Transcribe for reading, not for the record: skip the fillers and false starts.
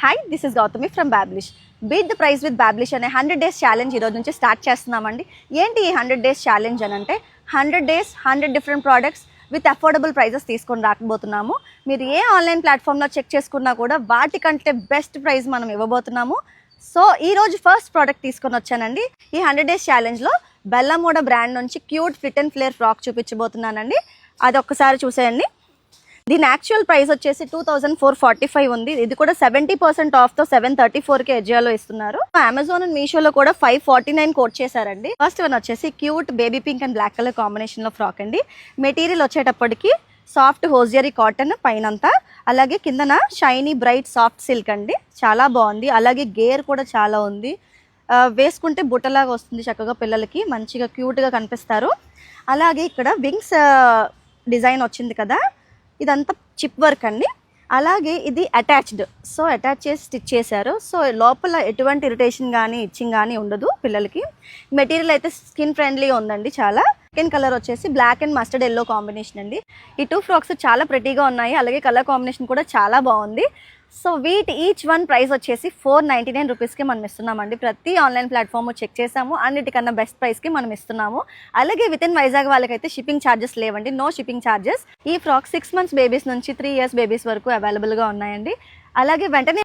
Hi, this is Gautami from Bablish. Beat the price with Bablish అనే 100 days challenge ఈరోజు నుంచి start చేస్తున్నామండి. ఏంటి ఈ 100 డేస్ ఛాలెంజ్ అని అంటే 100 days 100 different products with affordable prices తీసుకొని రాకపోతున్నాము. మీరు ఏ ఆన్లైన్ ప్లాట్ఫామ్లో చెక్ చేసుకున్నా కూడా వాటికంటే బెస్ట్ ప్రైస్ మనం ఇవ్వబోతున్నాము. సో ఈరోజు ఫస్ట్ ప్రోడక్ట్ తీసుకొని వచ్చానండి. ఈ 100 డేస్ ఛాలెంజ్లో బెల్లమోడ బ్రాండ్ నుంచి cute fit and flare frock చూపించబోతున్నానండి. అది ఒక్కసారి చూసేయండి. దీని యాక్చువల్ ప్రైస్ వచ్చేసి 2445 ఉంది. ఇది కూడా 70% ఆఫ్తో 734కి ఎజియోలో ఇస్తున్నారు. అమెజాన్ అండ్ మీషోలో కూడా 549 కోట్ చేశారండి. ఫస్ట్ వన్ వచ్చేసి cute baby pink and black colour కాంబినేషన్లో ఫ్రాక్ అండి. మెటీరియల్ వచ్చేటప్పటికి సాఫ్ట్ హోజియరీ కాటన్ పైనంతా, అలాగే కిందన షైనీ బ్రైట్ సాఫ్ట్ సిల్క్ అండి. చాలా బాగుంది. అలాగే గేర్ కూడా చాలా ఉంది. వేసుకుంటే బుట్టలాగా వస్తుంది. చక్కగా పిల్లలకి మంచిగా క్యూట్గా కనిపిస్తారు. అలాగే ఇక్కడ వింగ్స్ డిజైన్ వచ్చింది కదా, ఇదంతా చిప్ వర్క్ అండి. అలాగే ఇది అటాచ్డ్, సో అటాచ్ చేసి స్టిచ్ చేశారు. సో లోపల ఎటువంటి ఇరిటేషన్ కానీ ఇచ్చింగ్ కానీ ఉండదు పిల్లలకి. మెటీరియల్ అయితే స్కిన్ ఫ్రెండ్లీగా ఉందండి చాలా. సెకండ్ కలర్ వచ్చేసి black and mustard yellow combination అండి. ఈ 2 ఫ్రాక్స్ చాలా ప్రెటీగా ఉన్నాయి. అలాగే కలర్ కాంబినేషన్ కూడా చాలా బాగుంది. సో వీటి ఈచ్ వన్ ప్రైస్ వచ్చేసి 499 రూపీస్కి మనం ఇస్తున్నామండి. ప్రతి ఆన్లైన్ ప్లాట్ఫామ్ చెక్ చేసాము, అన్నిటికన్నా బెస్ట్ ప్రైస్కి మనం ఇస్తున్నాము. అలాగే విత్ ఇన్ వైజాగ్ వాళ్ళకైతే షిప్పింగ్ ఛార్జెస్ లేవండి, నో షిప్పింగ్ ఛార్జెస్. ఈ ఫ్రాక్ 6 మంత్స్ బేబీస్ నుంచి 3 ఇయర్స్ బేబీస్ వరకు అవైలబుల్గా ఉన్నాయండి. అలాగే వెంటనే